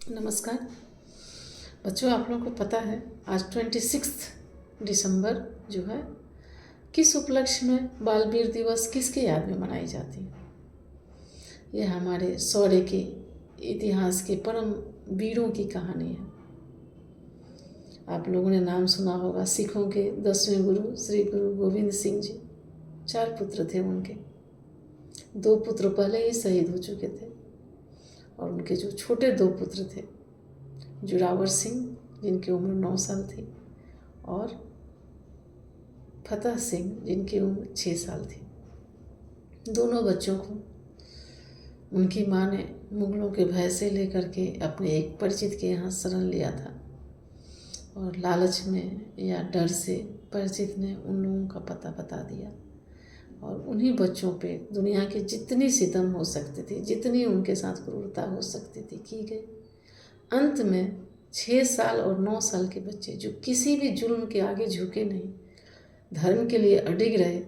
नमस्कार बच्चों, आप लोगों को पता है आज 26 दिसंबर जो है किस उपलक्ष्य में बालवीर दिवस किसके याद में मनाई जाती है। यह हमारे शौर्य के इतिहास के परम वीरों की कहानी है। आप लोगों ने नाम सुना होगा सिखों के 10वें गुरु श्री गुरु गोविंद सिंह जी। 4 पुत्र थे उनके। 2 पुत्र पहले ही शहीद हो चुके थे और उनके जो छोटे 2 पुत्र थे जोरावर सिंह जिनकी उम्र 9 साल थी और फतेह सिंह जिनकी उम्र 6 साल थी। दोनों बच्चों को उनकी माँ ने मुगलों के भय से लेकर के अपने एक परिचित के यहाँ शरण लिया था और लालच में या डर से परिचित ने उन लोगों का पता बता दिया और उन्हीं बच्चों पे दुनिया की जितनी सितम हो सकती थी, जितनी उनके साथ क्रूरता हो सकती थी की गई। अंत में 6 साल और 9 साल के बच्चे जो किसी भी जुल्म के आगे झुके नहीं, धर्म के लिए अडिग रहे,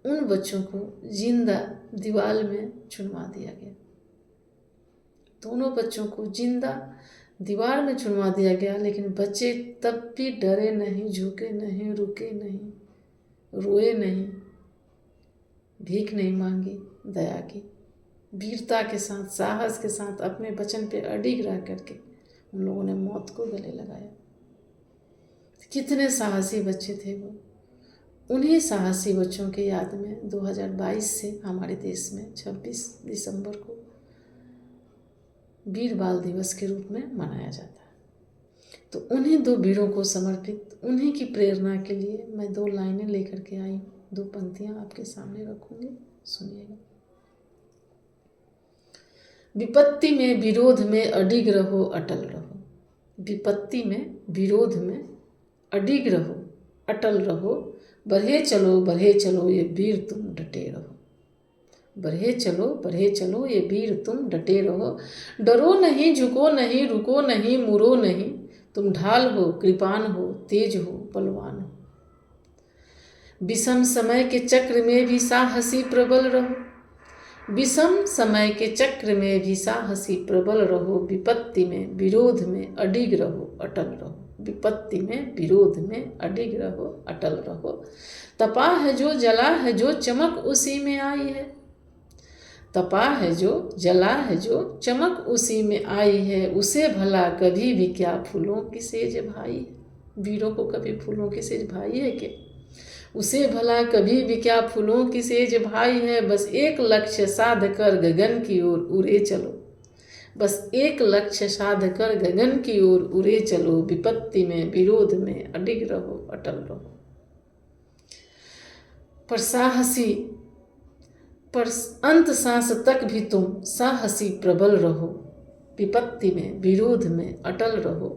उन बच्चों को जिंदा दीवार में चुनवा दिया गया। दोनों बच्चों को जिंदा दीवार में चुनवा दिया गया, लेकिन बच्चे तब भी डरे नहीं, झुके नहीं, रुके नहीं, रोए नहीं, भीख नहीं मांगी, दया की, वीरता के साथ, साहस के साथ अपने वचन पे अडिग रह करके उन लोगों ने मौत को गले लगाया। कितने साहसी बच्चे थे वो। उन्हीं साहसी बच्चों के याद में 2022 से हमारे देश में 26 दिसंबर को वीर बाल दिवस के रूप में मनाया जाता है। तो उन्हीं 2 वीरों को समर्पित, उन्हीं की प्रेरणा के लिए मैं 2 लाइनें लेकर के आई हूँ। 2 पंक्तियाँ आपके सामने रखूँगी, सुनिएगा। विपत्ति में विरोध में अडिग रहो, अटल रहो। विपत्ति में विरोध में अडिग रहो, अटल रहो। बढ़े चलो ये वीर तुम डटे रहो। बढ़े चलो ये वीर तुम डटे रहो। डरो नहीं, झुको नहीं, रुको नहीं, मुरो नहीं। तुम ढाल हो, कृपान हो, तेज हो, बलवान हो। विषम समय के चक्र में भी साहसी प्रबल रहो। विषम समय के चक्र में भी साहसी प्रबल रहो। विपत्ति में विरोध में अडिग रहो, अटल रहो। विपत्ति में विरोध में अडिग रहो, अटल रहो। तपा है जो, जला है जो, चमक उसी में आई है। तपा है जो, जला है जो, चमक उसी में आई है। उसे भला कभी भी क्या फूलों की सेज भाई है। वीरों को कभी फूलों की सेज भाई है क्या? उसे भला कभी भी क्या फूलों की सेज भाई है। बस एक लक्ष्य साध कर गगन की ओर उड़े चलो। बस एक लक्ष्य साध कर गगन की ओर उड़े चलो। विपत्ति में विरोध में अडिग रहो, अटल रहो। पर अंत सांस तक भी तुम साहसी प्रबल रहो। विपत्ति में विरोध में अटल रहो,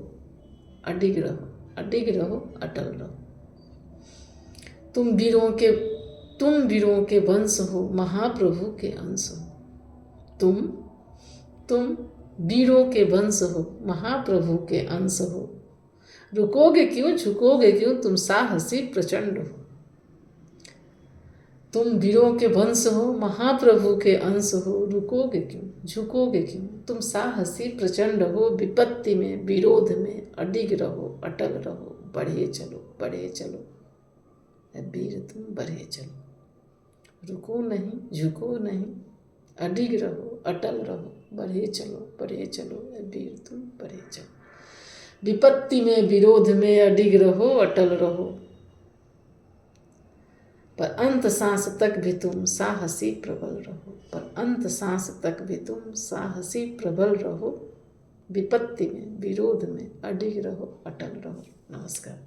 अडिग रहो, अडिग रहो, अटल रहो। तुम वीरों के वंश हो, महाप्रभु के अंश हो। तुम वीरों के वंश हो, महाप्रभु के अंश हो। रुकोगे क्यों, झुकोगे क्यों, तुम साहसी प्रचंड हो। तुम वीरों के वंश हो, महाप्रभु के अंश हो। रुकोगे क्यों, झुकोगे क्यों, तुम साहसी प्रचंड हो। विपत्ति में विरोध में अडिग रहो, अटल रहो। बढ़े चलो वीर तुम बढ़े चलो। रुको नहीं, झुको नहीं, अडिग रहो, अटल रहो। बढ़े चलो वीर तुम बढ़े चलो। विपत्ति में विरोध में अडिग रहो, अटल रहो। पर अंत सांस तक भी तुम साहसी प्रबल रहो। पर अंत सांस तक भी तुम साहसी प्रबल रहो। विपत्ति में विरोध में अडिग रहो, अटल रहो। नमस्कार।